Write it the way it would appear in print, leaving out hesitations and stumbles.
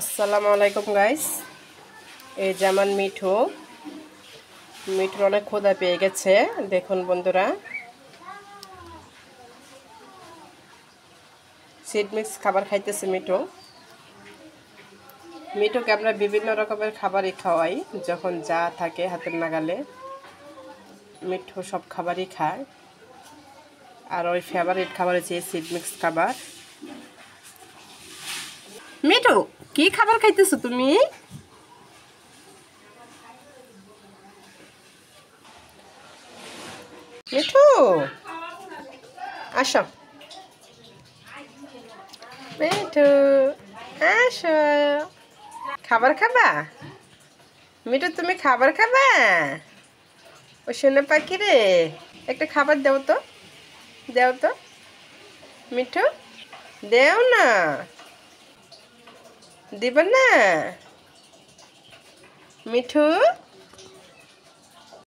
আসসালামু আলাইকুম গাইস। এই যেমন মিঠুর অনেক ক্ষুধা পেয়ে গেছে। দেখুন বন্ধুরা, সিড মিক্স খাবার খাইতেছে মিঠুকে আমরা বিভিন্ন রকমের খাবারই খাওয়াই। যখন যা থাকে হাতের নাগালে মিঠু সব খাবারই খায়। আর ওই ফেভারিট খাবার হচ্ছে সিড মিক্স খাবার। মিঠু, কি খাবার খাইতেছো তুমি? মিঠু, আসো। মিঠু, আসো। খাবার খাবা? মিঠু, তুমি খাবার খাবা? ও সোনা পাখি রে, একটা খাবার দাও তো, দাও তো মিঠু, দেও না, দিবা না মিঠু?